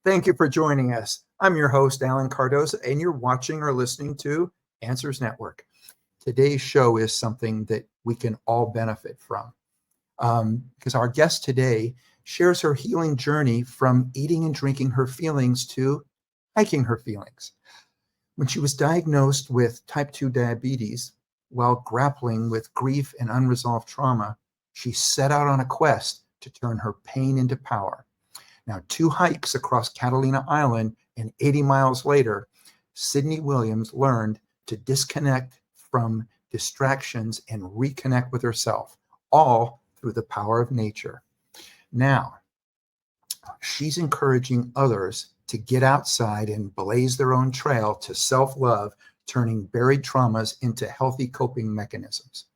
Thank you for joining us. I'm your host, Alan Cardoza, and you're watching or listening to Answers Network. Today's show is something that we can all benefit from because our guest today shares her healing journey from eating and drinking her feelings to hiking her feelings. When she was diagnosed with type 2 diabetes while grappling with grief and unresolved trauma, she set out on a quest to turn her pain into power. Now, 2 hikes across Catalina Island and 80 miles later, Sydney Williams learned to disconnect from distractions and reconnect with herself, all through the power of nature. Now, she's encouraging others to get outside and blaze their own trail to self-love, turning buried traumas into healthy coping mechanisms.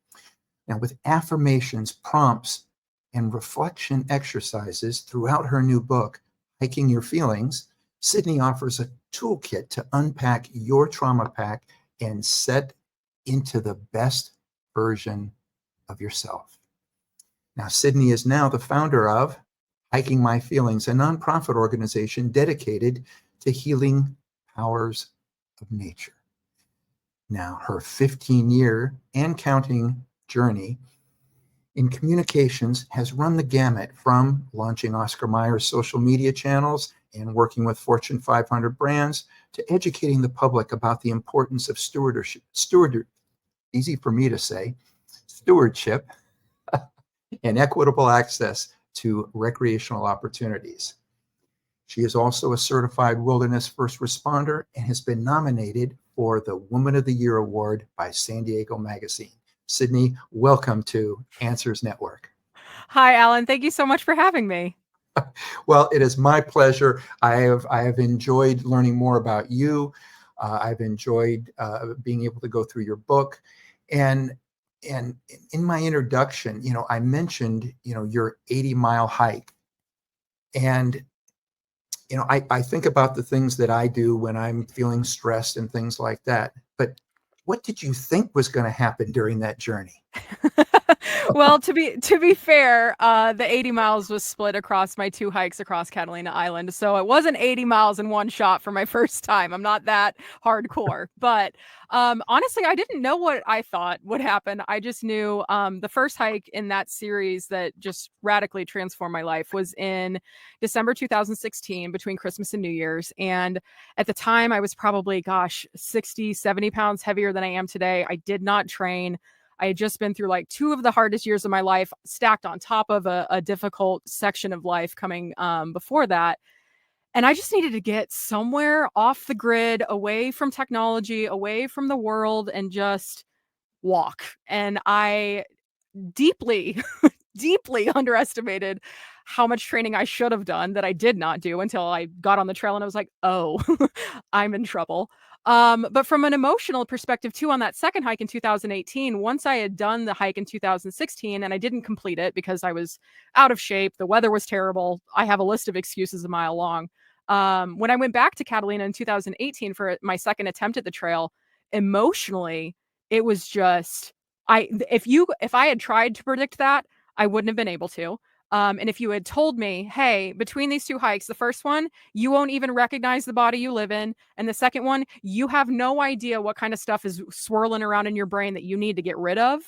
Now, with affirmations, prompts, and reflection exercises throughout her new book, Hiking Your Feelings, Sydney offers a toolkit to unpack your trauma pack and set into the best version of yourself. Now, Sydney is now the founder of Hiking My Feelings, a nonprofit organization dedicated to healing powers of nature. Now, her 15-year and counting journey in communications has run the gamut from launching Oscar Mayer's social media channels and working with Fortune 500 brands to educating the public about the importance of stewardship, easy for me to say, stewardship and equitable access to recreational opportunities. She is also a certified wilderness first responder and has been nominated for the Woman of the Year Award by San Diego Magazine. Sydney, welcome to Answers Network. Hi, Alan. Thank you so much for having me. Well, it is my pleasure. I have enjoyed learning more about you. I've enjoyed being able to go through your book. And in my introduction, I mentioned, your 80-mile hike. And, I think about the things that I do when I'm feeling stressed and things like that. But what did you think was going to happen during that journey? Well, to be fair, the 80 miles was split across my 2 hikes across Catalina Island. So it wasn't 80 miles in one shot for my first time. I'm not that hardcore. But honestly, I didn't know what I thought would happen. I just knew the first hike in that series that just radically transformed my life was in December 2016 between Christmas and New Year's. And at the time, I was probably, 60, 70 pounds heavier than I am today. I did not train. I had just been through like 2 of the hardest years of my life, stacked on top of a difficult section of life coming before that. And I just needed to get somewhere off the grid, away from technology, away from the world, and just walk. And I deeply, deeply underestimated how much training I should have done that I did not do until I got on the trail and I was like, oh, I'm in trouble. But from an emotional perspective too, on that second hike in 2018, once I had done the hike in 2016 and I didn't complete it because I was out of shape, the weather was terrible. I have a list of excuses a mile long. When I went back to Catalina in 2018 for my second attempt at the trail, emotionally, it was just, if I had tried to predict that, I wouldn't have been able to. And if you had told me, hey, between these 2 hikes, the first one, you won't even recognize the body you live in. And the second one, you have no idea what kind of stuff is swirling around in your brain that you need to get rid of.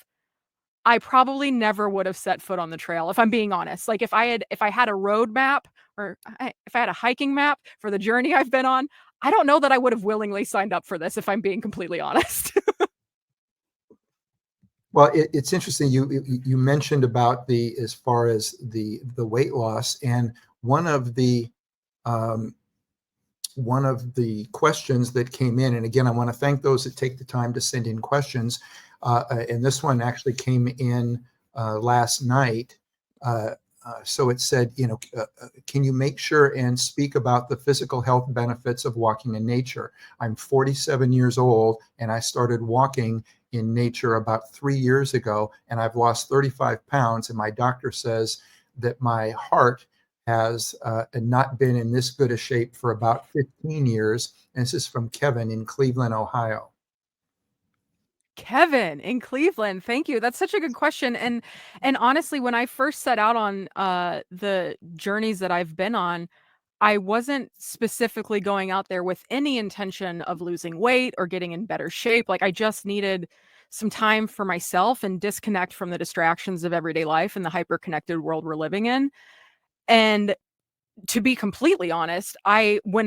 I probably never would have set foot on the trail, if I'm being honest. Like if I had a road map if I had a hiking map for the journey I've been on, I don't know that I would have willingly signed up for this, if I'm being completely honest. Well, it's interesting. You mentioned about as far as the weight loss, and one of the questions that came in, and again, I want to thank those that take the time to send in questions. And this one actually came in last night. So it said, can you make sure and speak about the physical health benefits of walking in nature? I'm 47 years old, and I started walking in nature about 3 years ago, and I've lost 35 pounds. And my doctor says that my heart has not been in this good a shape for about 15 years. And this is from Kevin in Cleveland, Ohio. Kevin in Cleveland. Thank you. That's such a good question. And honestly, when I first set out on the journeys that I've been on, I wasn't specifically going out there with any intention of losing weight or getting in better shape. Like, I just needed some time for myself and disconnect from the distractions of everyday life and the hyper connected world we're living in. And to be completely honest,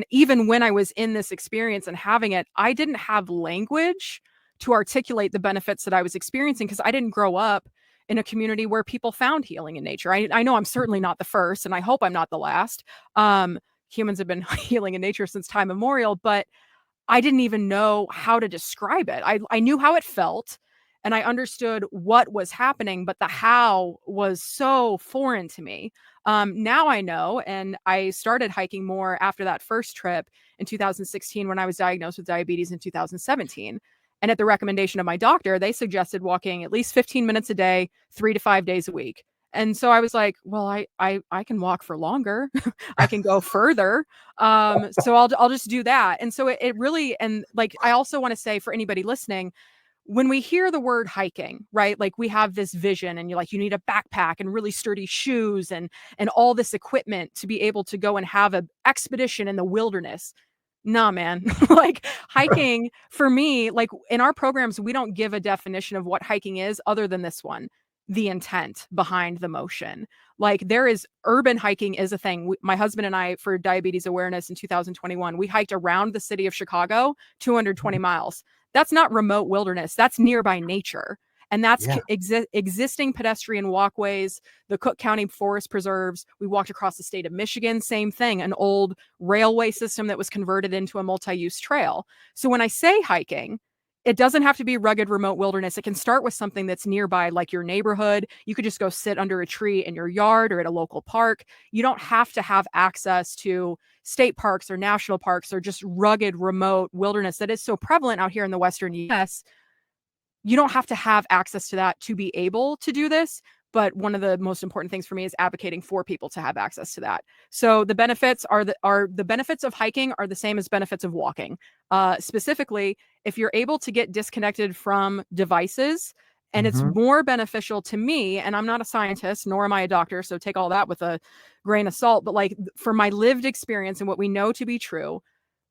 even when I was in this experience and having it, I didn't have language to articulate the benefits that I was experiencing, because I didn't grow up in a community where people found healing in nature. I know I'm certainly not the first, and I hope I'm not the last. Humans have been healing in nature since time immemorial, but I didn't even know how to describe it. I knew how it felt and I understood what was happening, but the how was so foreign to me. Now I know, and I started hiking more after that first trip in 2016 when I was diagnosed with diabetes in 2017. And at the recommendation of my doctor, they suggested walking at least 15 minutes a day, 3 to 5 days a week. And so I was like, well, I can walk for longer. I can go further. So I'll just do that. And so it really, and like, I also want to say for anybody listening, when we hear the word hiking, right? Like, we have this vision and you're like, you need a backpack and really sturdy shoes and all this equipment to be able to go and have an expedition in the wilderness. Nah, man. Like, hiking for me, like in our programs, we don't give a definition of what hiking is other than this one: the intent behind the motion. Like, there is urban hiking is a thing. My husband and I, for diabetes awareness in 2021, we hiked around the city of Chicago, 220 miles. That's not remote wilderness. That's nearby nature. And that's Yeah. existing pedestrian walkways, the Cook County Forest Preserves. We walked across the state of Michigan, same thing, an old railway system that was converted into a multi-use trail. So when I say hiking, it doesn't have to be rugged remote wilderness. It can start with something that's nearby, like your neighborhood. You could just go sit under a tree in your yard or at a local park. You don't have to have access to state parks or national parks or just rugged remote wilderness that is so prevalent out here in the Western US. You don't have to have access to that to be able to do this. But one of the most important things for me is advocating for people to have access to that. So the benefits are the benefits of hiking are the same as benefits of walking. Specifically, if you're able to get disconnected from devices, and it's Hmm. more beneficial to me, and I'm not a scientist, nor am I a doctor, so take all that with a grain of salt, but like, for my lived experience and what we know to be true,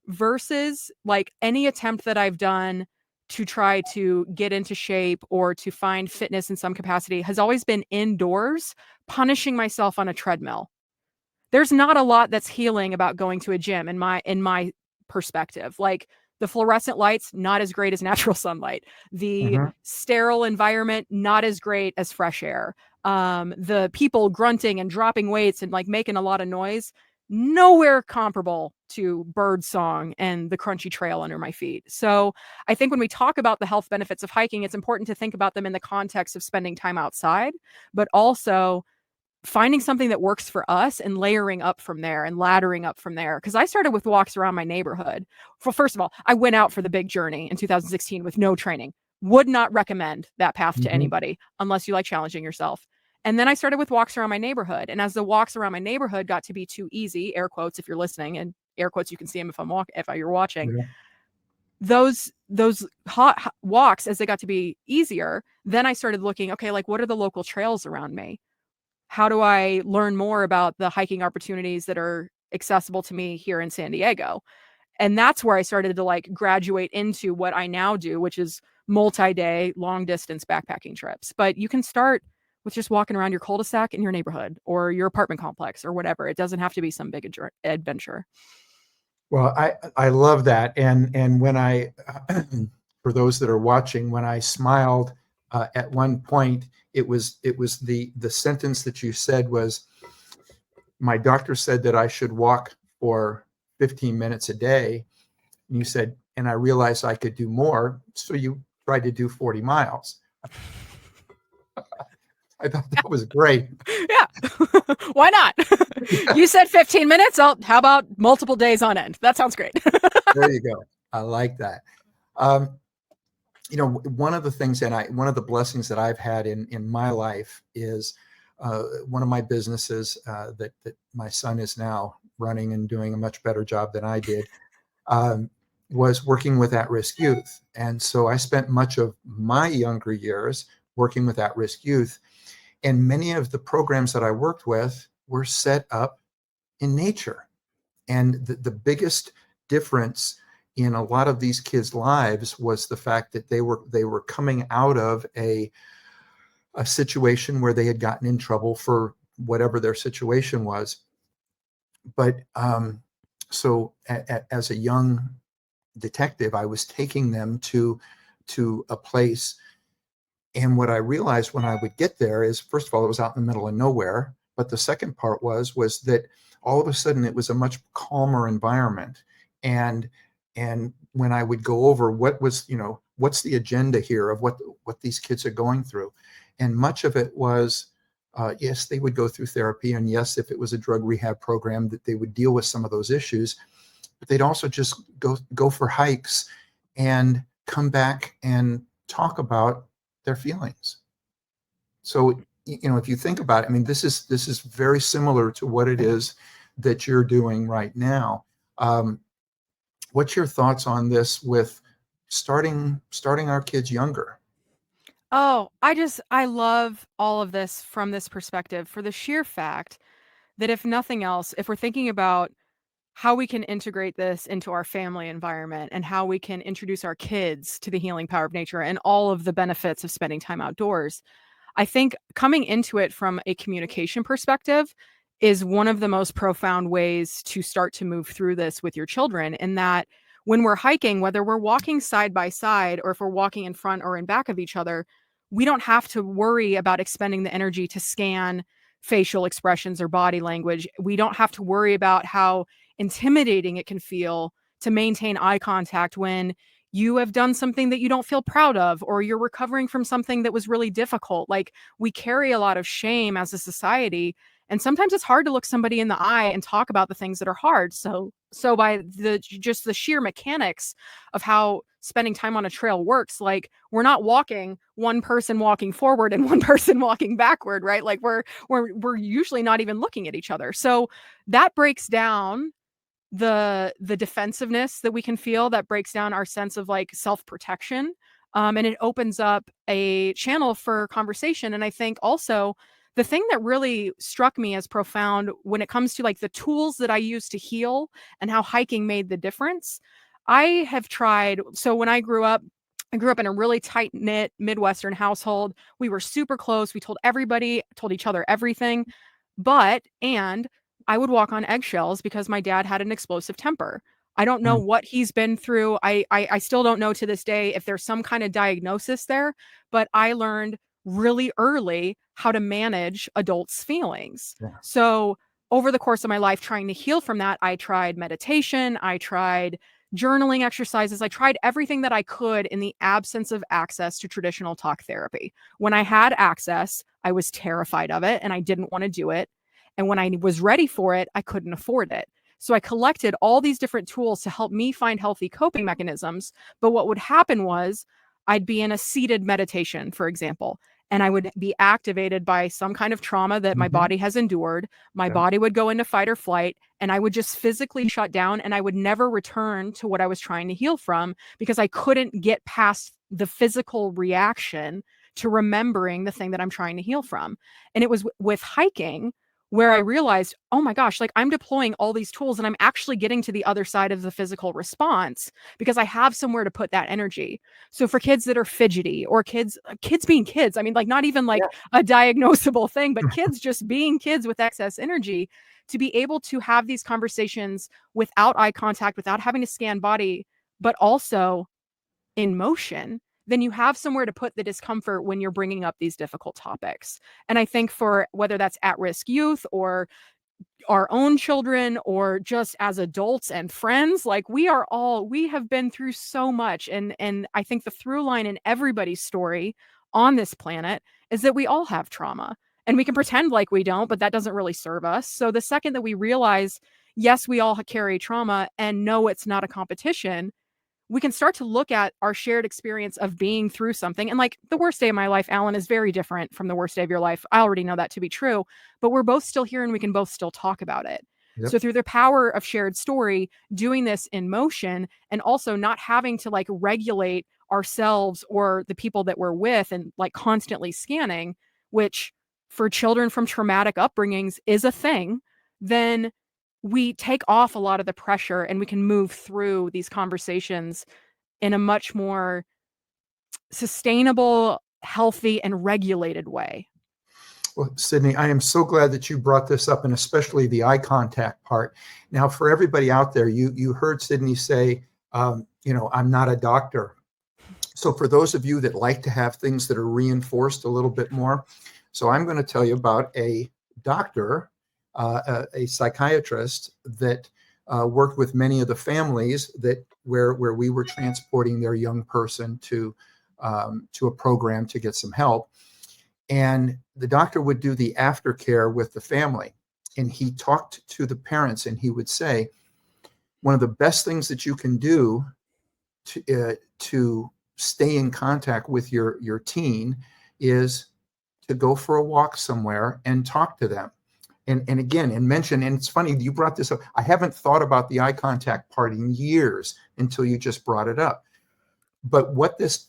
versus like any attempt that I've done to try to get into shape or to find fitness in some capacity, has always been indoors, punishing myself on a treadmill. There's not a lot that's healing about going to a gym in my perspective. Like, the fluorescent lights, not as great as natural sunlight. The Hmm. sterile environment, not as great as fresh air. The people grunting and dropping weights and like making a lot of noise, nowhere comparable to bird song and the crunchy trail under my feet. So I think when we talk about the health benefits of hiking, it's important to think about them in the context of spending time outside, but also finding something that works for us and layering up from there and laddering up from there. Because I started with walks around my neighborhood. Well, first of all, I went out for the big journey in 2016 with no training. Would not recommend that path to Hmm. anybody unless you like challenging yourself. And then I started with walks around my neighborhood. And as the walks around my neighborhood got to be too easy, air quotes if you're listening, and air quotes you can see them if you're watching, Yeah. those hot walks, as they got to be easier, then I started looking, okay, like, what are the local trails around me? How do I learn more about the hiking opportunities that are accessible to me here in San Diego? And that's where I started to like graduate into what I now do, which is multi-day, long distance backpacking trips. But you can start with just walking around your cul-de-sac in your neighborhood or your apartment complex or whatever. It doesn't have to be some big adventure. Well, I love that, and when I, for those that are watching, when I smiled at one point, it was the sentence that you said was, my doctor said that I should walk for 15 minutes a day, and you said, and I realized I could do more, so you tried to do 40 miles. I thought that was great. Yeah. Why not? You said 15 minutes. How about multiple days on end? That sounds great. There you go. I like that. Um, one of the things, and one of the blessings that I've had in my life is one of my businesses that my son is now running and doing a much better job than I did, was working with at-risk youth. And so I spent much of my younger years working with at-risk youth. And many of the programs that I worked with were set up in nature. And the biggest difference in a lot of these kids' lives was the fact that they were coming out of a situation where they had gotten in trouble for whatever their situation was. But so as a young detective, I was taking them to a place. And what I realized when I would get there is, first of all, it was out in the middle of nowhere. But the second part was that all of a sudden it was a much calmer environment. And when I would go over what was, what's the agenda here of what these kids are going through, and much of it was, yes, they would go through therapy, and yes, if it was a drug rehab program, that they would deal with some of those issues, but they'd also just go for hikes and come back and talk about their feelings. So, if you think about it, I mean, this is very similar to what it is that you're doing right now. What's your thoughts on this with starting our kids younger? Oh, I love all of this from this perspective for the sheer fact that if nothing else, if we're thinking about how we can integrate this into our family environment and how we can introduce our kids to the healing power of nature and all of the benefits of spending time outdoors, I think coming into it from a communication perspective is one of the most profound ways to start to move through this with your children. In that, when we're hiking, whether we're walking side by side or if we're walking in front or in back of each other, we don't have to worry about expending the energy to scan facial expressions or body language. We don't have to worry about how intimidating it can feel to maintain eye contact when you have done something that you don't feel proud of, or you're recovering from something that was really difficult. Like, we carry a lot of shame as a society, and sometimes it's hard to look somebody in the eye and talk about the things that are hard. So by the sheer mechanics of how spending time on a trail works, like, we're not walking one person walking forward and one person walking backward, right? Like, we're usually not even looking at each other. So that breaks down the defensiveness that we can feel, that breaks down our sense of like self-protection, and it opens up a channel for conversation. And I think also the thing that really struck me as profound when it comes to like the tools that I use to heal and how hiking made the difference, I have tried. So when I grew up in a really tight knit Midwestern household. We were super close. We told each other everything. And I would walk on eggshells because my dad had an explosive temper. I don't know Mm, what he's been through. I still don't know to this day if there's some kind of diagnosis there, but I learned really early how to manage adults' feelings. yeah. So over the course of my life, trying to heal from that, I tried meditation, I tried journaling exercises, I tried everything that I could in the absence of access to traditional talk therapy. When I had access, I was terrified of it and I didn't want to do it. And when I was ready for it, I couldn't afford it. So I collected all these different tools to help me find healthy coping mechanisms. But what would happen was I'd be in a seated meditation, for example, and I would be activated by some kind of trauma that my Mhm. body has endured. My Okay. body would go into fight or flight, and I would just physically shut down, and I would never return to what I was trying to heal from because I couldn't get past the physical reaction to remembering the thing that I'm trying to heal from. And it was with hiking where I realized, oh my gosh, like, I'm deploying all these tools and I'm actually getting to the other side of the physical response because I have somewhere to put that energy. So for kids that are fidgety, or kids being kids, I mean, like, not even Yeah. like a diagnosable thing, but kids just being kids with excess energy, to be able to have these conversations without eye contact, without having to scan body, but also in motion, then you have somewhere to put the discomfort when you're bringing up these difficult topics. And I think for whether that's at-risk youth or our own children or just as adults and friends, like, we have been through so much. And I think the through line in everybody's story on this planet is that we all have trauma, and we can pretend like we don't, but that doesn't really serve us. So the second that we realize, yes, we all carry trauma, and no, it's not a competition, we can start to look at our shared experience of being through something. And like, the worst day of my life, Alan, is very different from the worst day of your life. I already know that to be true, but we're both still here and we can both still talk about it. Yep. So through the power of shared story, doing this in motion, and also not having to like regulate ourselves or the people that we're with and like constantly scanning, which for children from traumatic upbringings is a thing, then we take off a lot of the pressure and we can move through these conversations in a much more sustainable, healthy, and regulated way. Well, Sydney, I am so glad that you brought this up, and especially the eye contact part. Now, for everybody out there, you heard Sydney say, I'm not a doctor. So for those of you that like to have things that are reinforced a little bit more, so I'm going to tell you about a doctor, a psychiatrist that worked with many of the families that where we were transporting their young person to a program to get some help. And the doctor would do the aftercare with the family. And he talked to the parents and he would say, one of the best things that you can do to stay in contact with your teen is to go for a walk somewhere and talk to them. And again, and mention, and it's funny, you brought this up. I haven't thought about the eye contact part in years until you just brought it up. But what this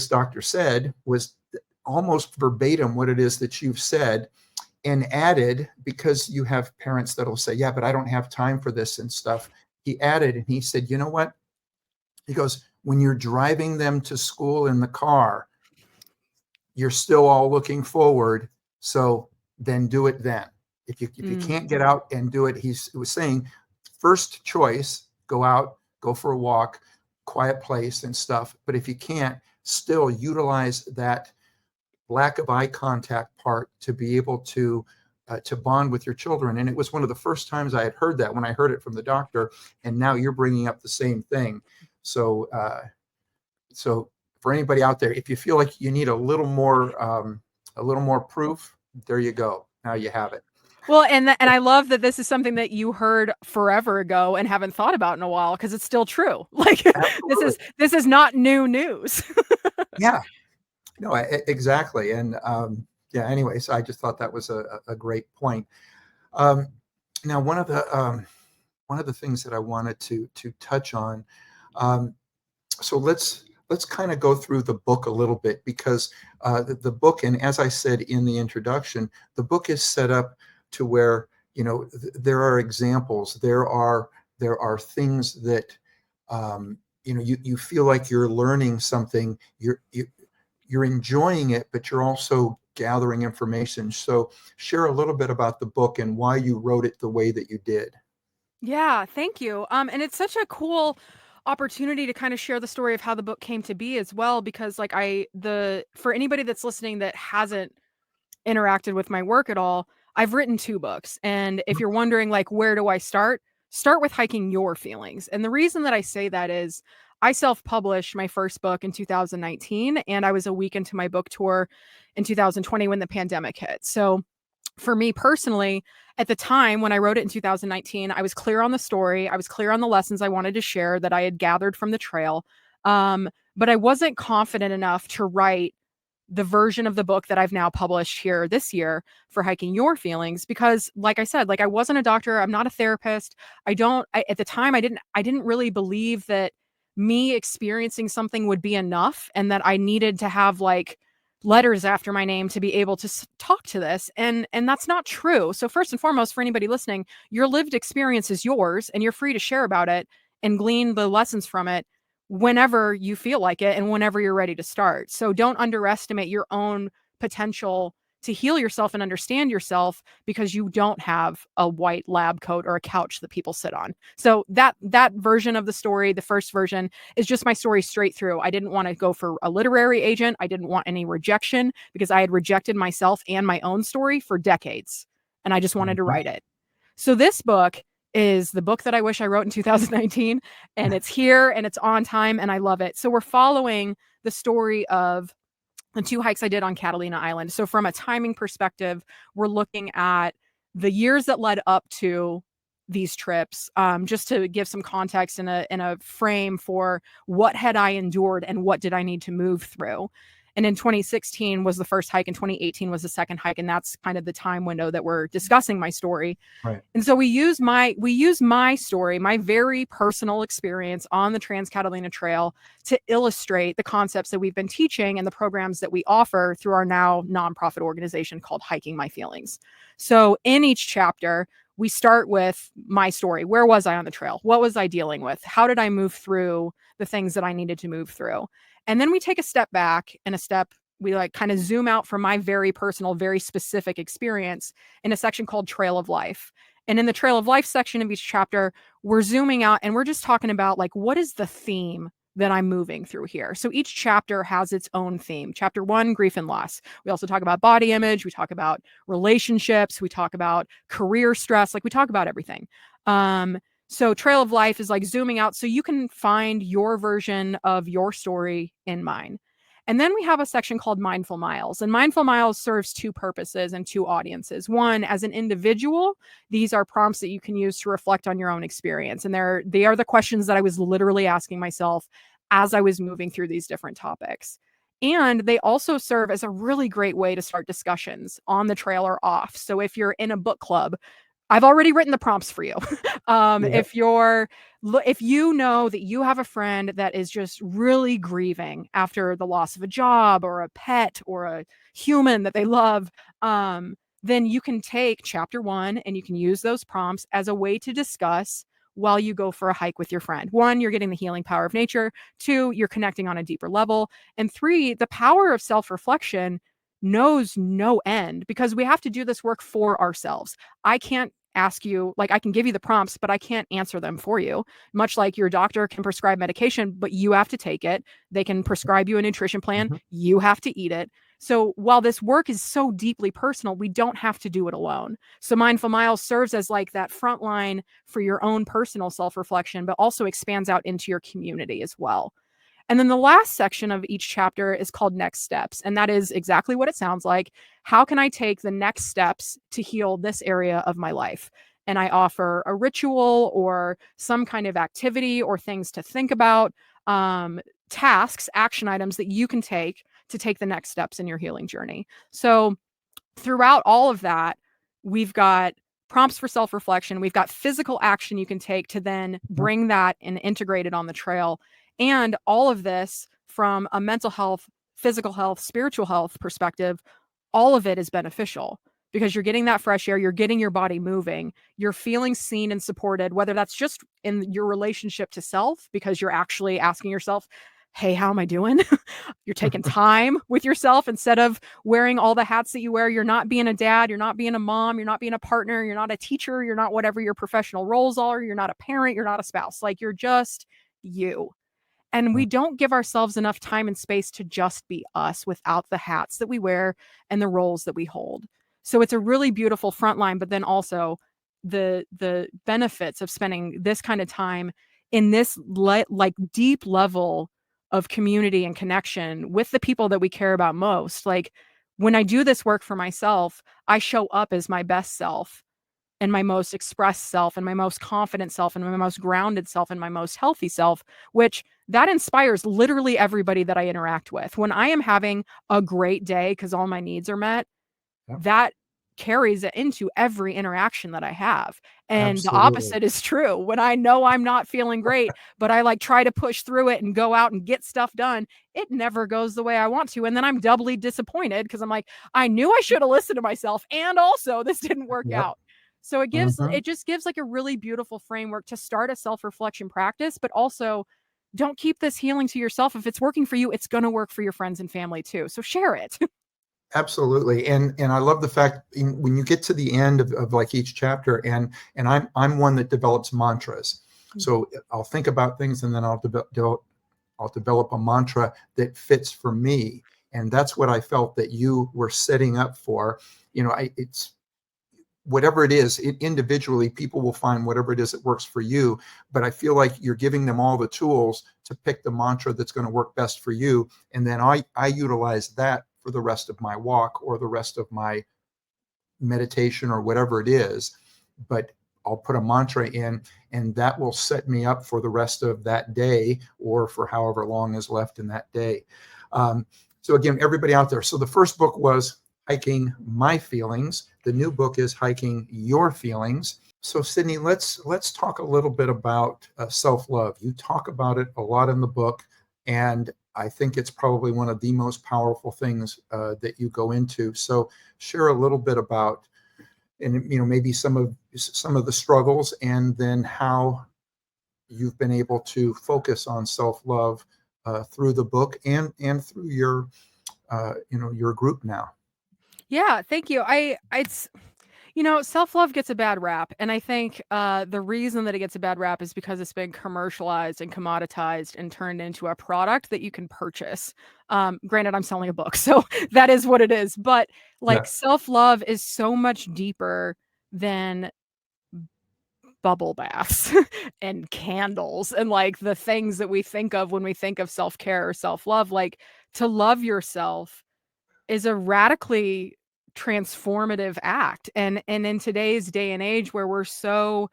doctor said was almost verbatim what it is that you've said, and added, because you have parents that'll say, yeah, but I don't have time for this and stuff. He added, and he said, you know what? He goes, when you're driving them to school in the car, you're still all looking forward. So then do it then. If you can't get out and do it, he was saying, first choice, go out, go for a walk, quiet place and stuff. But if you can't, still utilize that lack of eye contact part to be able to bond with your children. And it was one of the first times I had heard that, when I heard it from the doctor. And now you're bringing up the same thing. So for anybody out there, if you feel like you need a little more proof, there you go. Now you have it. Well, and I love that this is something that you heard forever ago and haven't thought about in a while, because it's still true. Like this is not new news. Yeah, no, exactly. And anyways, I just thought that was a great point. Now, one of the things that I wanted to touch on. So let's kind of go through the book a little bit, because the book, and as I said in the introduction, the book is set up to where, there are examples, there are things that, you feel like you're learning something, you're enjoying it, but you're also gathering information. So share a little bit about the book and why you wrote it the way that you did. Yeah, thank you. And it's such a cool opportunity to kind of share the story of how the book came to be as well, because like for anybody that's listening that hasn't interacted with my work at all, I've written 2 books. And if you're wondering, like, where do I start with Hiking Your Feelings. And the reason that I say that is I self-published my first book in 2019, and I was a week into my book tour in 2020 when the pandemic hit. So for me personally, at the time when I wrote it in 2019, I was clear on the story. I was clear on the lessons I wanted to share that I had gathered from the trail. But I wasn't confident enough to write the version of the book that I've now published here this year for Hiking Your Feelings, because like I said, like, I wasn't a doctor. I'm not a therapist. At the time, I didn't really believe that me experiencing something would be enough, and that I needed to have like letters after my name to be able to talk to this. And that's not true. So first and foremost, for anybody listening, your lived experience is yours, and you're free to share about it and glean the lessons from it whenever you feel like it and whenever you're ready to start. So don't underestimate your own potential to heal yourself and understand yourself because you don't have a white lab coat or a couch that people sit on. So that version of the story, the first version, is just my story straight through. I didn't want to go for a literary agent. I didn't want any rejection, because I had rejected myself and my own story for decades, and I just wanted to write it. So this book is the book that I wish I wrote in 2019, and it's here and it's on time and I love it. So we're following the story of the 2 hikes I did on Catalina Island. So from a timing perspective, we're looking at the years that led up to these trips, just to give some context in a frame for what had I endured and what did I need to move through. And in 2016 was the first hike, and 2018 was the second hike, and that's kind of the time window that we're discussing my story. Right. And so we use my story, my very personal experience on the Trans-Catalina Trail, to illustrate the concepts that we've been teaching and the programs that we offer through our now nonprofit organization called Hiking My Feelings. So in each chapter, we start with my story. Where was I on the trail? What was I dealing with? How did I move through the things that I needed to move through? And then we take a step back and we like kind of zoom out from my very personal, very specific experience in a section called Trail of Life. And in the Trail of Life section of each chapter, we're zooming out and we're just talking about like, what is the theme that I'm moving through here? So each chapter has its own theme. Chapter 1, grief and loss. We also talk about body image. We talk about relationships. We talk about career stress. Like we talk about everything. So Trail of Life is like zooming out so you can find your version of your story in mine. And then we have a section called Mindful Miles. And Mindful Miles serves two purposes and two audiences. One, as an individual, these are prompts that you can use to reflect on your own experience. And they are the questions that I was literally asking myself as I was moving through these different topics. And they also serve as a really great way to start discussions on the trail or off. So if you're in a book club, I've already written the prompts for you. If you know that you have a friend that is just really grieving after the loss of a job or a pet or a human that they love, then you can take chapter 1 and you can use those prompts as a way to discuss while you go for a hike with your friend. 1, you're getting the healing power of nature. 2, you're connecting on a deeper level. And 3, the power of self-reflection knows no end because we have to do this work for ourselves. I can't ask you, like I can give you the prompts, but I can't answer them for you. Much like your doctor can prescribe medication, but you have to take it. They can prescribe you a nutrition plan. Mm-hmm. You have to eat it. So while this work is so deeply personal, we don't have to do it alone. So Mindful Miles serves as like that front line for your own personal self-reflection, but also expands out into your community as well. And then the last section of each chapter is called Next Steps. And that is exactly what it sounds like. How can I take the next steps to heal this area of my life? And I offer a ritual or some kind of activity or things to think about, tasks, action items that you can take to take the next steps in your healing journey. So throughout all of that, we've got prompts for self-reflection. We've got physical action you can take to then bring that and integrate it on the trail. And all of this from a mental health, physical health, spiritual health perspective, all of it is beneficial because you're getting that fresh air, you're getting your body moving, you're feeling seen and supported, whether that's just in your relationship to self, because you're actually asking yourself, hey, how am I doing? You're taking time with yourself instead of wearing all the hats that you wear. You're not being a dad. You're not being a mom. You're not being a partner. You're not a teacher. You're not whatever your professional roles are. You're not a parent. You're not a spouse. Like you're just you. And we don't give ourselves enough time and space to just be us without the hats that we wear and the roles that we hold. So it's a really beautiful front line, but then also the benefits of spending this kind of time in this like deep level of community and connection with the people that we care about most. Like when I do this work for myself, I show up as my best self and my most expressed self and my most confident self and my most grounded self and my most healthy self, which that inspires literally everybody that I interact with. When I am having a great day because all my needs are met, that carries it into every interaction that I have. And Absolutely. the opposite is true. When I know I'm not feeling great, but I like try to push through it and go out and get stuff done, it never goes the way I want to. And then I'm doubly disappointed because I'm like, I knew I should have listened to myself. And also this didn't work out. So it just gives like a really beautiful framework to start a self-reflection practice, but also don't keep this healing to yourself. If it's working for you, it's going to work for your friends and family too. So share it. Absolutely. And I love the fact when you get to the end of like each chapter, and I'm one that develops mantras. So I'll think about things and then I'll develop a mantra that fits for me. And that's what I felt that you were setting up for. It's whatever it is, individually, people will find whatever it is that works for you. But I feel like you're giving them all the tools to pick the mantra that's going to work best for you. And then I utilize that for the rest of my walk or the rest of my meditation or whatever it is. But I'll put a mantra in, and that will set me up for the rest of that day or for however long is left in that day. So again, everybody out there. So the first book was Hiking My Feelings. The new book is Hiking Your Feelings. So Sydney, let's talk a little bit about self-love. You talk about it a lot in the book, and I think it's probably one of the most powerful things that you go into. So share a little bit about, and maybe some of the struggles, and then how you've been able to focus on self-love through the book and through your your group now. Yeah, thank you. It's self-love gets a bad rap, and I think the reason that it gets a bad rap is because it's been commercialized and commoditized and turned into a product that you can purchase. Granted, I'm selling a book, so that is what it is. But like, Yeah. self-love is so much deeper than bubble baths and candles and like the things that we think of when we think of self-care or self-love. Like, to love yourself is a radically transformative act. And in today's day and age, where we're so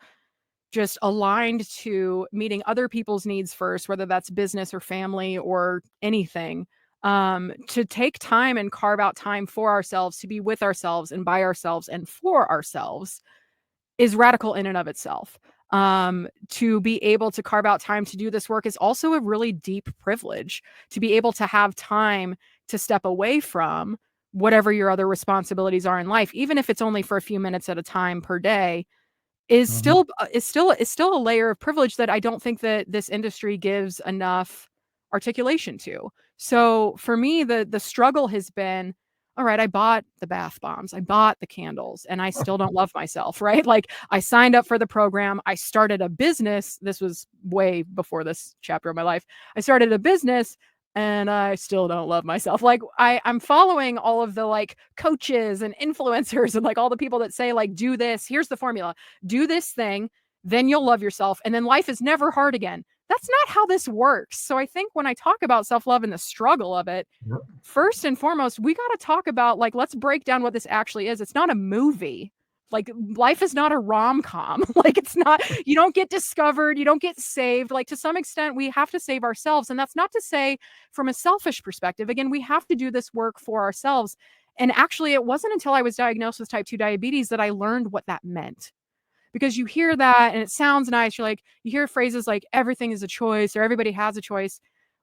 just aligned to meeting other people's needs first, whether that's business or family or anything, to take time and carve out time for ourselves, to be with ourselves and by ourselves and for ourselves, is radical in and of itself. To be able to carve out time to do this work is also a really deep privilege. To be able to have time to step away from whatever your other responsibilities are in life, even if it's only for a few minutes at a time per day, is Mhm. still a layer of privilege that I don't think that this industry gives enough articulation to. So for me, the struggle has been, all right, I bought the bath bombs, I bought the candles, and I still don't love myself, right? Like, I signed up for the program, I started a business. This was way before this chapter of my life. I started a business and I still don't love myself. Like, I'm following all of the like coaches and influencers and like all the people that say like, do this, here's the formula, do this thing, then you'll love yourself, and then life is never hard again. That's not how this works. So I think when I talk about self-love and the struggle of it, Yep. first and foremost, we got to talk about, like, let's break down what this actually is. It's not a movie. Like, life is not a rom-com. Like, it's not, you don't get discovered, you don't get saved. Like, to some extent, we have to save ourselves. And that's not to say from a selfish perspective. Again, we have to do this work for ourselves. And actually, it wasn't until I was diagnosed with type 2 diabetes that I learned what that meant. Because you hear that and it sounds nice. You're like, you hear phrases like everything is a choice or everybody has a choice.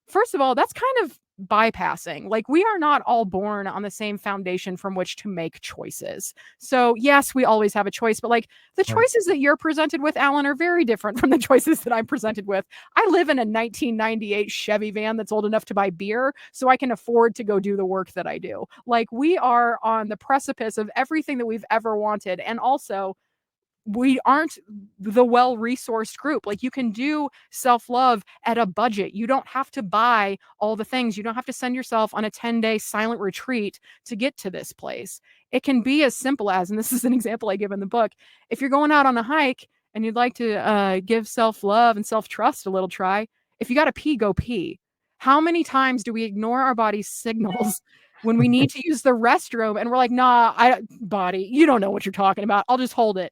First of all, that's kind of bypassing. Like, we are not all born on the same foundation from which to make choices. So yes, we always have a choice, but like, the Right. choices that you're presented with, Alan, are very different from the choices that I'm presented with. I live in a 1998 Chevy van that's old enough to buy beer, so I can afford to go do the work that I do. Like, we are on the precipice of everything that we've ever wanted. And also, we aren't the well-resourced group. Like, you can do self-love at a budget. You don't have to buy all the things. You don't have to send yourself on a 10-day silent retreat to get to this place. It can be as simple as, and this is an example I give in the book, if you're going out on a hike and you'd like to give self-love and self-trust a little try, if you got to pee, go pee. How many times do we ignore our body's signals when we need to use the restroom and we're like, nah, body, you don't know what you're talking about, I'll just hold it.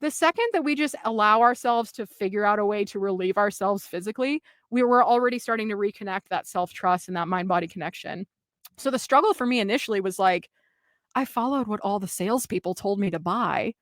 The second that we just allow ourselves to figure out a way to relieve ourselves physically, we were already starting to reconnect that self-trust and that mind-body connection. So the struggle for me initially was like, I followed what all the salespeople told me to buy,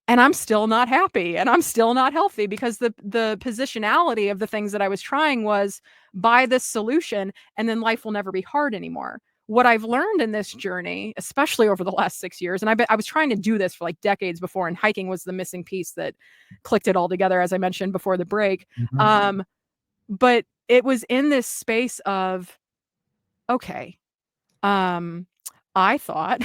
and I'm still not happy and I'm still not healthy, because the positionality of the things that I was trying was, buy this solution and then life will never be hard anymore. What I've learned in this journey, especially over the last 6 years, and I was trying to do this for like decades before, and hiking was the missing piece that clicked it all together, as I mentioned before the break. Mhm. But it was in this space of, okay, um, I thought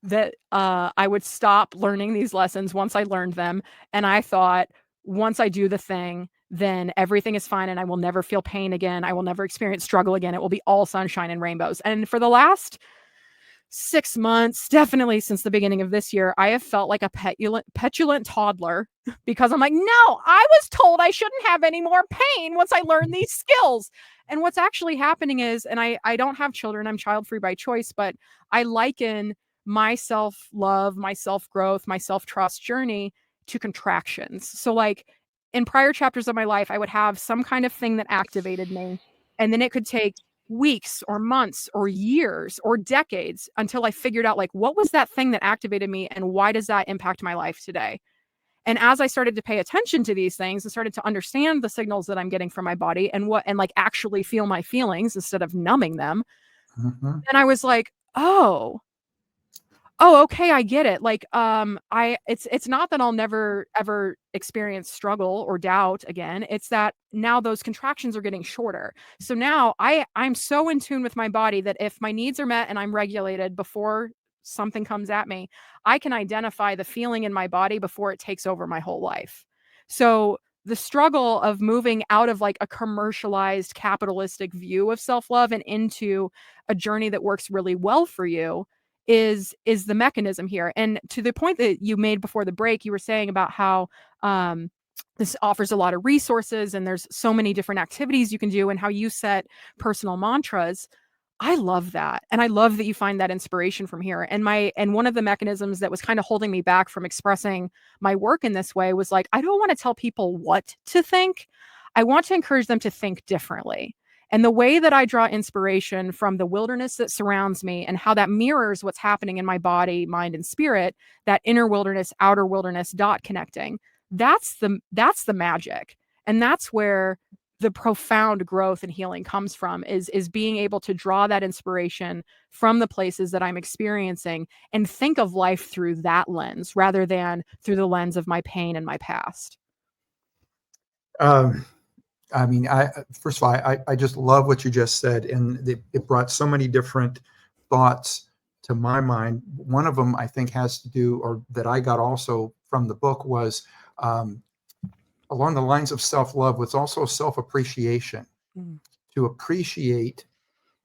that I would stop learning these lessons once I learned them. And I thought, once I do the thing, then everything is fine and I will never feel pain again. I will never experience struggle again. It will be all sunshine and rainbows. And for the last 6 months, definitely since the beginning of this year, I have felt like a petulant toddler because I'm like, no, I was told I shouldn't have any more pain once I learn these skills. And what's actually happening is, and I don't have children, I'm child free by choice, but I liken my self love, my self growth, my self trust journey to contractions. So, like, in prior chapters of my life, I would have some kind of thing that activated me, and then it could take weeks or months or years or decades until I figured out, like, what was that thing that activated me and why does that impact my life today? And as I started to pay attention to these things and started to understand the signals that I'm getting from my body and like actually feel my feelings instead of numbing them, Mhm. then I was like, oh, Oh, okay, I get it. Like, it's not that I'll never ever experience struggle or doubt again. It's that now those contractions are getting shorter. So now I'm so in tune with my body that if my needs are met and I'm regulated before something comes at me, I can identify the feeling in my body before it takes over my whole life. So the struggle of moving out of like a commercialized capitalistic view of self-love and into a journey that works really well for you is the mechanism here. And to the point that you made before the break, you were saying about how um, this offers a lot of resources and there's so many different activities you can do and how you set personal mantras. I love that. And I love that you find that inspiration from here. And one of the mechanisms that was kind of holding me back from expressing my work in this way was like, I don't want to tell people what to think. I want to encourage them to think differently. And the way that I draw inspiration from the wilderness that surrounds me and how that mirrors what's happening in my body, mind, and spirit, that inner wilderness, outer wilderness dot connecting, that's the magic. And that's where the profound growth and healing comes from is being able to draw that inspiration from the places that I'm experiencing and think of life through that lens rather than through the lens of my pain and my past. Um, I mean, first of all, I just love what you just said, and it brought so many different thoughts to my mind. One of them I think has to do, or that I got also from the book, was um, along the lines of self-love, was also self-appreciation, Mm. to appreciate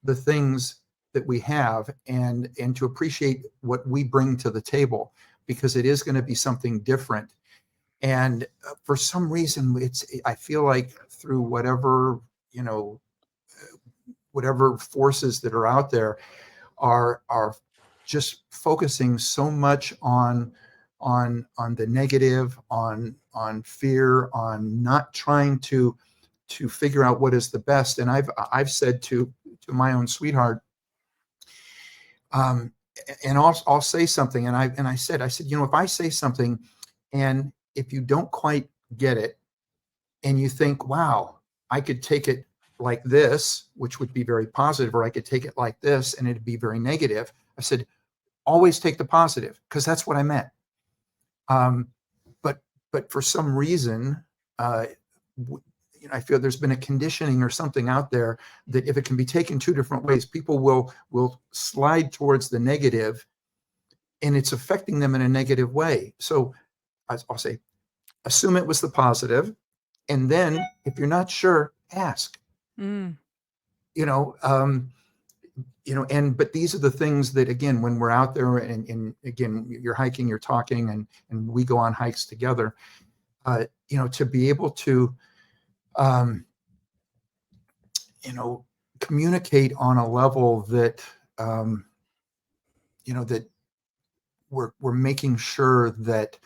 the things that we have and to appreciate what we bring to the table, because it is going to be something different. And for some reason, I feel like through whatever, whatever forces that are out there are just focusing so much on the negative, on fear, on not trying to figure out what is the best. And I've said to my own sweetheart, um, and I'll say something, and I said, if I say something, and if you don't quite get it, and you think, wow, I could take it like this, which would be very positive, or I could take it like this, and it'd be very negative. I said, always take the positive, because that's what I meant. Um, but for some reason, uh, I feel there's been a conditioning or something out there that if it can be taken two different ways, people will slide towards the negative, and it's affecting them in a negative way. So I'll say, assume it was the positive, and then if you're not sure, ask. Mm. You know, um, but these are the things that, again, when we're out there, and again, you're hiking, you're talking, and we go on hikes together. To be able to um, communicate on a level that that we're making sure that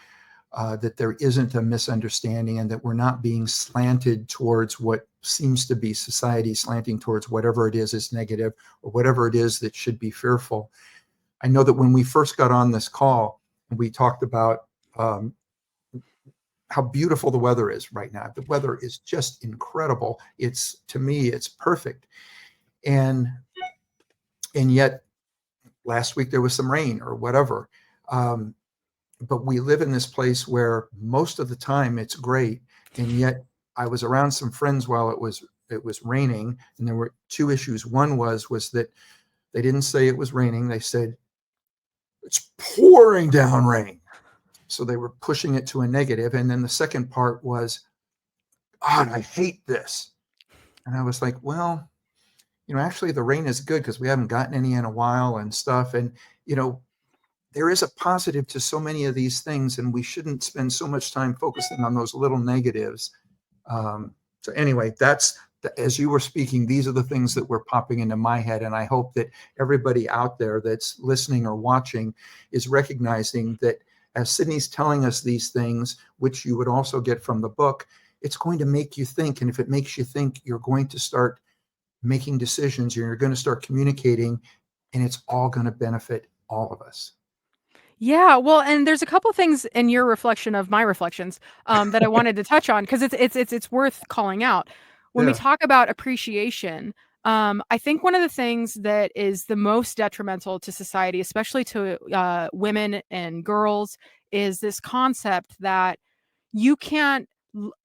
that there isn't a misunderstanding, and that we're not being slanted towards what seems to be society slanting towards, whatever it is negative, or whatever it is that should be fearful. I know that when we first got on this call, we talked about how beautiful the weather is right now. The weather is just incredible. To me, it's perfect. And yet last week there was some rain or whatever. But we live in this place where most of the time it's great. And yet I was around some friends while it was raining, and there were two issues. One was that they didn't say it was raining. They said it's pouring down rain. So they were pushing it to a negative. And then the second part was, God, I hate this. And I was like, well, actually the rain is good, because we haven't gotten any in a while and stuff. And, there is a positive to so many of these things, and we shouldn't spend so much time focusing on those little negatives. So anyway, as you were speaking, these are the things that were popping into my head. And I hope that everybody out there that's listening or watching is recognizing that as Sydney's telling us these things, which you would also get from the book, it's going to make you think. And if it makes you think, you're going to start making decisions, you're going to start communicating, and it's all going to benefit all of us. Yeah, well, and there's a couple things in your reflection of my reflections that I wanted to touch on because it's worth calling out. When we Yeah. talk about appreciation, I think one of the things that is the most detrimental to society, especially to women and girls, is this concept that you can't,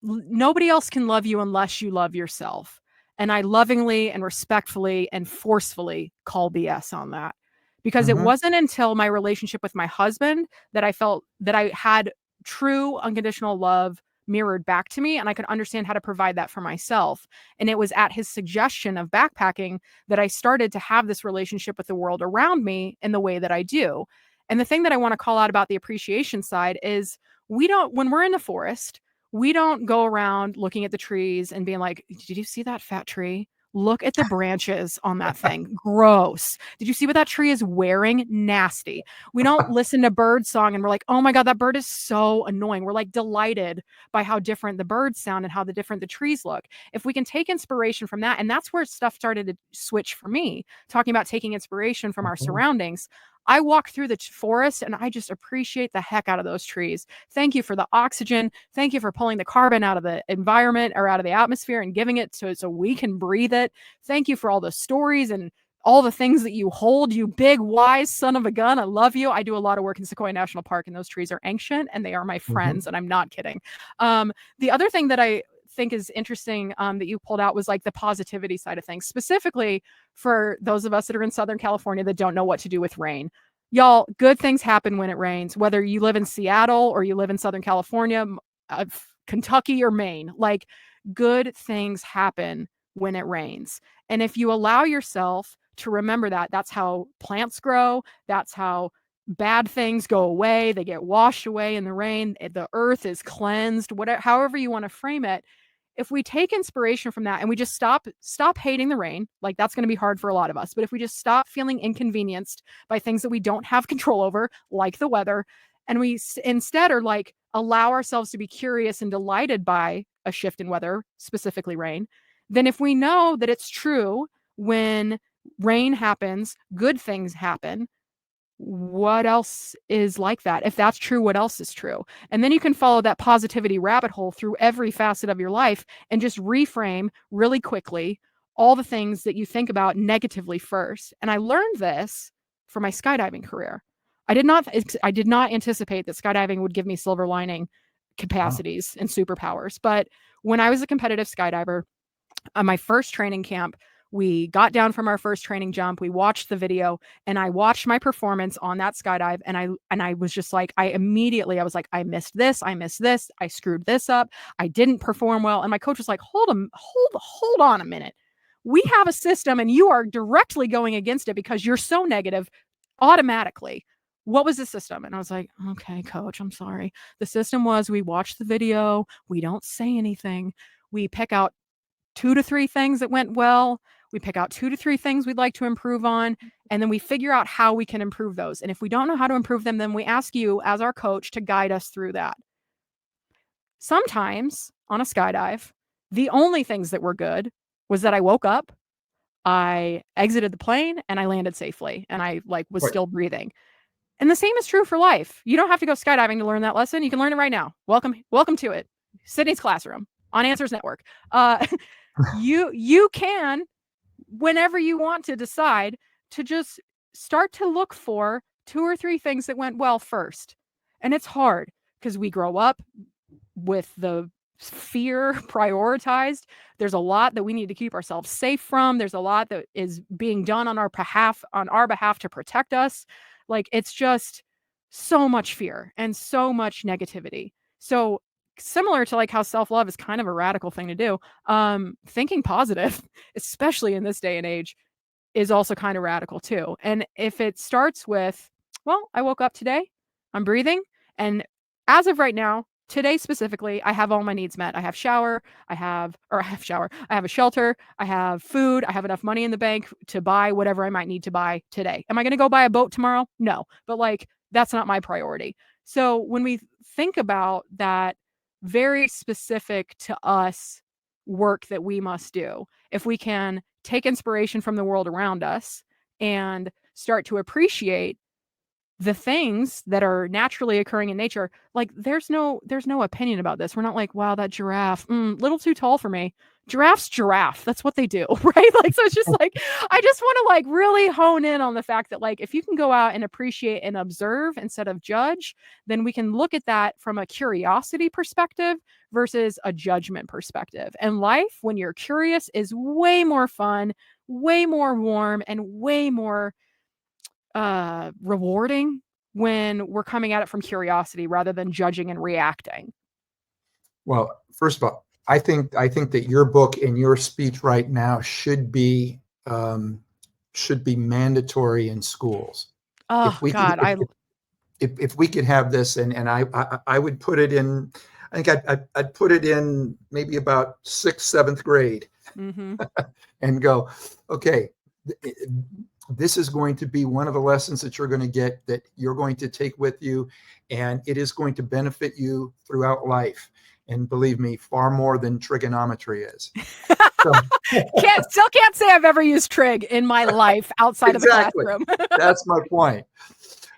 nobody else can love you unless you love yourself. And I lovingly and respectfully and forcefully call BS on that. Because it Mm-hmm. wasn't until my relationship with my husband that I felt that I had true unconditional love mirrored back to me and I could understand how to provide that for myself. And it was at his suggestion of backpacking that I started to have this relationship with the world around me in the way that I do. And the thing that I want to call out about the appreciation side is we don't, when we're in the forest, we don't go around looking at the trees and being like, did you see that fat tree? Look at the branches on that thing. Gross. Did you see what that tree is wearing? Nasty. We don't listen to bird song and we're like, oh my God, that bird is so annoying. We're like delighted by how different the birds sound and how different the trees look. If we can take inspiration from that, and that's where stuff started to switch for me, talking about taking inspiration from our Mm-hmm. surroundings. I walk through the forest and I just appreciate the heck out of those trees. Thank you for the oxygen. Thank you for pulling the carbon out of the environment or out of the atmosphere and giving it so we can breathe it. Thank you for all the stories and all the things that you hold, you big, wise son of a gun. I love you. I do a lot of work in Sequoia National Park, and those trees are ancient and they are my Mm-hmm. friends, and I'm not kidding. The other thing that I think is interesting that you pulled out was like the positivity side of things, specifically for those of us that are in Southern California that don't know what to do with rain. Y'all, good things happen when it rains, whether you live in Seattle or you live in Southern California, Kentucky or Maine. Like, good things happen when it rains. And if you allow yourself to remember that, that's how plants grow, that's how bad things go away, they get washed away in the rain, the earth is cleansed, whatever, however you want to frame it. If we take inspiration from that and we just stop hating the rain, like that's going to be hard for a lot of us, but if we just stop feeling inconvenienced by things that we don't have control over, like the weather, and we instead are like allow ourselves to be curious and delighted by a shift in weather, specifically rain, then if we know that it's true when rain happens, good things happen, what else is like that? If that's true, what else is true? And then you can follow that positivity rabbit hole through every facet of your life and just reframe really quickly all the things that you think about negatively first. And I learned this for my skydiving career. I did not anticipate that skydiving would give me silver lining Wow. capacities and superpowers. But when I was a competitive skydiver, on my first training camp, we got down from our first training jump, we watched the video, and I watched my performance on that skydive, and I was just like, I was like, I missed this, I screwed this up, I didn't perform well. And my coach was like, hold on a minute. We have a system and you are directly going against it because you're so negative automatically. What was the system? And I was like, okay, coach, I'm sorry. The system was we watch the video, we don't say anything, we pick out 2 to 3 things that went well. We pick out 2 to 3 things we'd like to improve on, and then we figure out how we can improve those. And if we don't know how to improve them, then we ask you as our coach to guide us through that. Sometimes on a skydive, the only things that were good was that I woke up, I exited the plane, and I landed safely, and I like was Right. still breathing. And the same is true for life. You don't have to go skydiving to learn that lesson. You can learn it right now. Welcome to it. Sydney's classroom on Answers Network. You can, whenever you want to, decide to just start to look for 2 or 3 things that went well first. And it's hard because we grow up with the fear prioritized. There's a lot that we need to keep ourselves safe from. There's a lot that is being done on our behalf to protect us. Like, it's just so much fear and so much negativity. So similar to like how self-love is kind of a radical thing to do, thinking positive, especially in this day and age, is also kind of radical too. And if it starts with, well, I woke up today, I'm breathing, and as of right now, today specifically, I have all my needs met. I have I have a shelter, I have food, I have enough money in the bank to buy whatever I might need to buy today. Am I going to go buy a boat tomorrow? No, but like that's not my priority. So when we think about that very specific to us work that we must do, if we can take inspiration from the world around us and start to appreciate the things that are naturally occurring in nature, like there's no opinion about this. We're not like, wow, that giraffe, little too tall for me. Giraffe. That's what they do, right? Like, so it's just like, I just want to like really hone in on the fact that like, if you can go out and appreciate and observe instead of judge, then we can look at that from a curiosity perspective versus a judgment perspective. And life, when you're curious, is way more fun, way more warm, and way more rewarding when we're coming at it from curiosity rather than judging and reacting. Well, first of all, I think that your book and your speech right now should be mandatory in schools. Oh If we could, God, I if we could have this, and I would put it in. I think I'd put it in maybe about 6th, 7th grade, mm-hmm. and go, okay, this is going to be one of the lessons that you're going to get, that you're going to take with you, and it is going to benefit you throughout life. And believe me, far more than trigonometry is. So, Still can't say I've ever used trig in my life outside exactly. of the classroom. That's my point.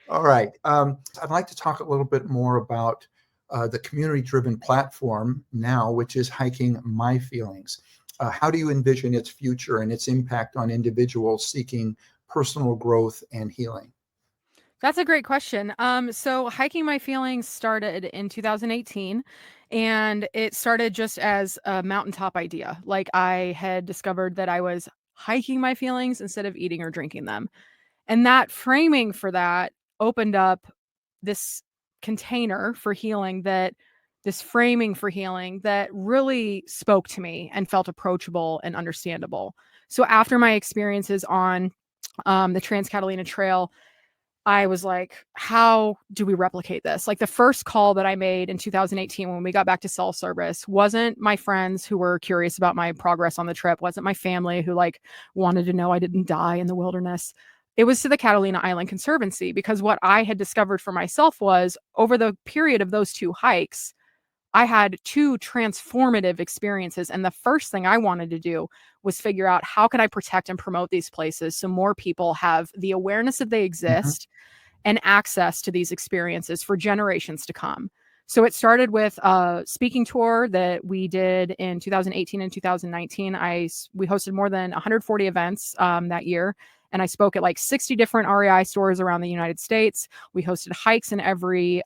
All right. I'd like to talk a little bit more about the community-driven platform now, which is Hiking My Feelings. How do you envision its future and its impact on individuals seeking personal growth and healing? That's a great question. So Hiking My Feelings started in 2018, and it started just as a mountaintop idea. Like, I had discovered that I was hiking my feelings instead of eating or drinking them. And that framing for that opened up this container for healing, that this framing for healing that really spoke to me and felt approachable and understandable. So after my experiences on the Trans Catalina Trail, I was like, how do we replicate this? Like, the first call that I made in 2018 when we got back to cell service wasn't my friends who were curious about my progress on the trip, wasn't my family who like wanted to know I didn't die in the wilderness. It was to the Catalina Island Conservancy, because what I had discovered for myself was, over the period of those 2 hikes, I had 2 transformative experiences. And the first thing I wanted to do was figure out, how can I protect and promote these places so more people have the awareness that they exist and access to these experiences for generations to come. So it started with a speaking tour that we did in 2018 and 2019. We hosted more than 140 events that year. And I spoke at like 60 different REI stores around the United States. We hosted hikes in every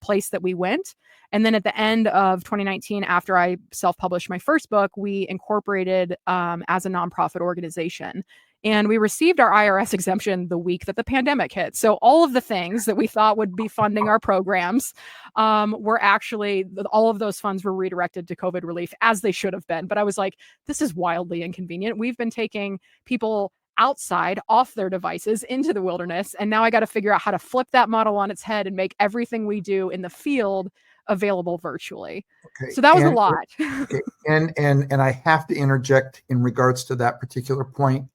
place that we went. And then at the end of 2019, after I self-published my first book, we incorporated as a nonprofit organization. And we received our IRS exemption the week that the pandemic hit. So all of the things that we thought would be funding our programs were actually, all of those funds were redirected to COVID relief, as they should have been. But I was like, this is wildly inconvenient. We've been taking people outside off their devices into the wilderness. And now I got to figure out how to flip that model on its head and make everything we do in the field available virtually. Okay. So that was a lot. Okay. And I have to interject in regards to that particular point.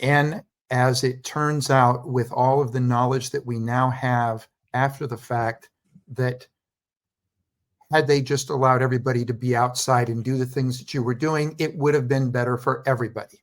And as it turns out, with all of the knowledge that we now have after the fact, that had they just allowed everybody to be outside and do the things that you were doing, it would have been better for everybody.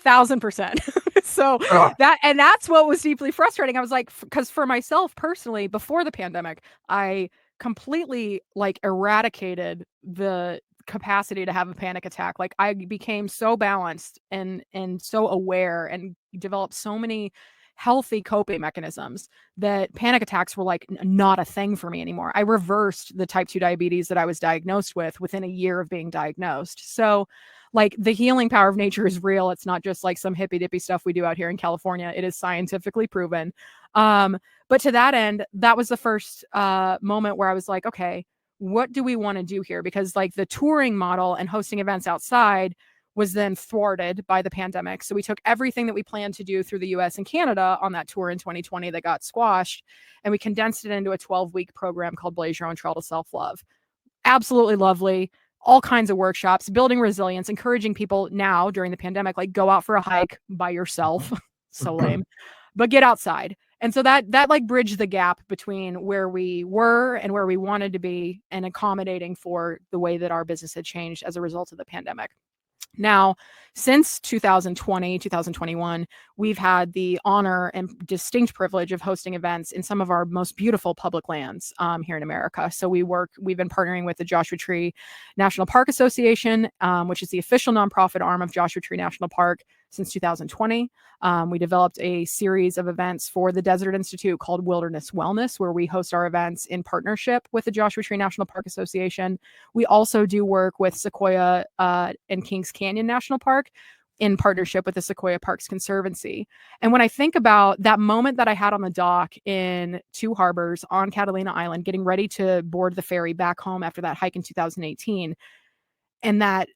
1000%. So that's what was deeply frustrating. I was like, because for myself personally, before the pandemic, I completely like eradicated the capacity to have a panic attack. Like, I became so balanced and so aware and developed so many healthy coping mechanisms that panic attacks were like not a thing for me anymore. I reversed the type 2 diabetes that I was diagnosed with within a year of being diagnosed. So like, the healing power of nature is real. It's not just like some hippy dippy stuff we do out here in California. It is scientifically proven. But to that end, that was the first moment where I was like, okay, what do we want to do here? Because like, the touring model and hosting events outside was then thwarted by the pandemic. So we took everything that we planned to do through the US and Canada on that tour in 2020 that got squashed, and we condensed it into a 12-week program called Blaze Your Own Trail to Self-Love. Absolutely lovely. All kinds of workshops, building resilience, encouraging people now during the pandemic, like, go out for a hike by yourself. So lame, but get outside. And so that like bridged the gap between where we were and where we wanted to be, and accommodating for the way that our business had changed as a result of the pandemic. Now, since 2020, 2021, we've had the honor and distinct privilege of hosting events in some of our most beautiful public lands here in America. So we've been partnering with the Joshua Tree National Park Association, which is the official nonprofit arm of Joshua Tree National Park since 2020. We developed a series of events for the Desert Institute called Wilderness Wellness, where we host our events in partnership with the Joshua Tree National Park Association. We also do work with Sequoia and Kings Canyon National Park in partnership with the Sequoia Parks Conservancy. And when I think about that moment that I had on the dock in Two Harbors on Catalina Island, getting ready to board the ferry back home after that hike in 2018, and that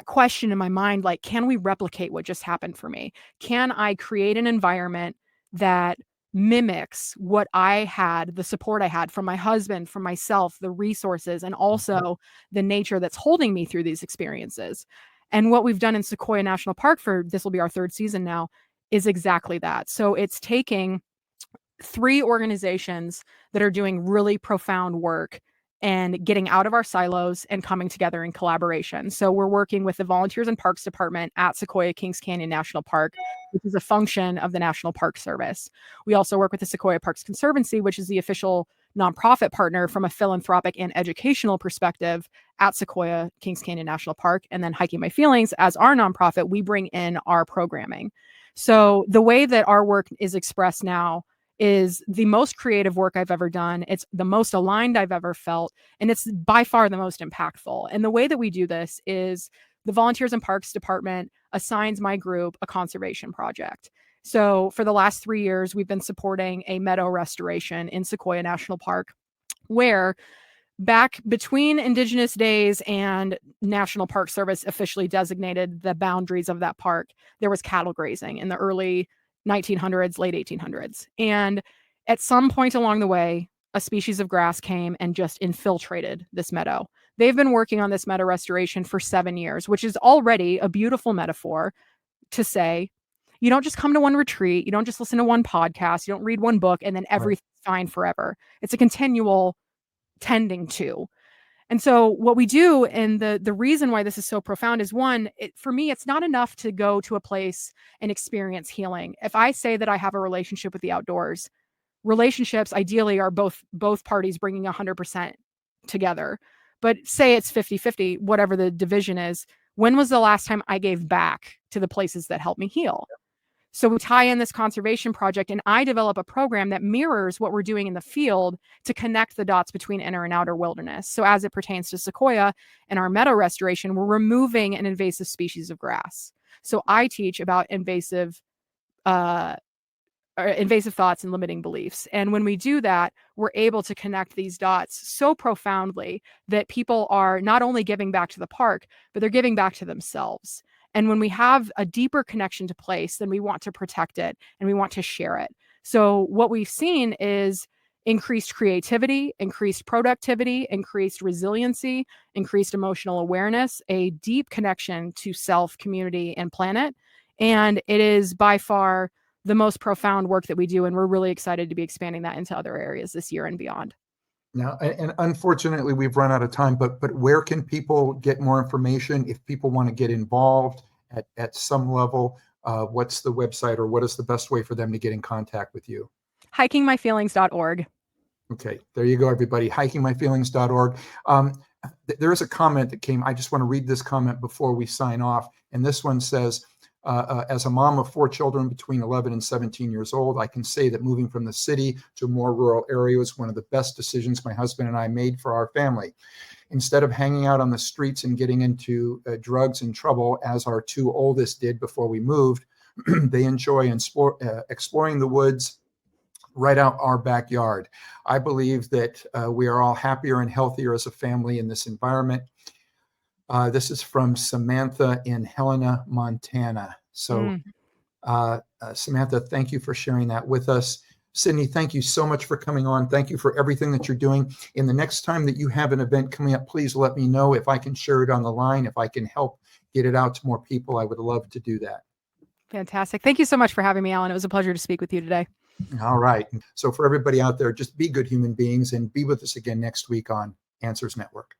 question in my mind, like, can we replicate what just happened for me? Can I create an environment that mimics what I had, the support I had from my husband, from myself, the resources, and also the nature that's holding me through these experiences? And what we've done in Sequoia National Park this will be our third season now, is exactly that. So it's taking 3 organizations that are doing really profound work and getting out of our silos and coming together in collaboration. So we're working with the Volunteers and Parks Department at Sequoia Kings Canyon National Park, which is a function of the National Park Service. We also work with the Sequoia Parks Conservancy, which is the official nonprofit partner from a philanthropic and educational perspective at Sequoia Kings Canyon National Park. And then Hiking My Feelings, as our nonprofit, we bring in our programming. So the way that our work is expressed now is the most creative work I've ever done. It's the most aligned I've ever felt, and it's by far the most impactful. And the way that we do this is the Volunteers and Parks Department assigns my group a conservation project. So for the last 3 years, we've been supporting a meadow restoration in Sequoia National Park, where back between Indigenous days and National Park Service officially designated the boundaries of that park, there was cattle grazing in the early 1900s, late 1800s. And at some point along the way, a species of grass came and just infiltrated this meadow. They've been working on this meadow restoration for 7 years, which is already a beautiful metaphor to say, you don't just come to one retreat, you don't just listen to one podcast, you don't read one book, and then everything's fine forever. It's a continual tending to. And so what we do, and the reason why this is so profound is, one, for me, it's not enough to go to a place and experience healing. If I say that I have a relationship with the outdoors, relationships ideally are both parties bringing 100% together. But say it's 50-50, whatever the division is, when was the last time I gave back to the places that helped me heal? So we tie in this conservation project, and I develop a program that mirrors what we're doing in the field to connect the dots between inner and outer wilderness. So as it pertains to Sequoia and our meadow restoration, we're removing an invasive species of grass. So I teach about invasive thoughts and limiting beliefs. And when we do that, we're able to connect these dots so profoundly that people are not only giving back to the park, but they're giving back to themselves. And when we have a deeper connection to place, then we want to protect it and we want to share it. So what we've seen is increased creativity, increased productivity, increased resiliency, increased emotional awareness, a deep connection to self, community, and planet. And it is by far the most profound work that we do. And we're really excited to be expanding that into other areas this year and beyond. Now, and unfortunately, we've run out of time, but where can people get more information if people want to get involved at some level? What's the website, or what is the best way for them to get in contact with you? Hikingmyfeelings.org. Okay, there you go, everybody. Hikingmyfeelings.org. There is a comment that came. I just want to read this comment before we sign off. And this one says, as a mom of 4 children between 11 and 17 years old, I can say that moving from the city to a more rural area was one of the best decisions my husband and I made for our family. Instead of hanging out on the streets and getting into drugs and trouble, as our 2 oldest did before we moved, they enjoy exploring the woods right out our backyard. I believe that we are all happier and healthier as a family in this environment. This is from Samantha in Helena, Montana. So Samantha, thank you for sharing that with us. Sydney, thank you so much for coming on. Thank you for everything that you're doing. In the next time that you have an event coming up, please let me know if I can share it on the line. If I can help get it out to more people, I would love to do that. Fantastic. Thank you so much for having me, Alan. It was a pleasure to speak with you today. All right. So for everybody out there, just be good human beings and be with us again next week on Answers Network.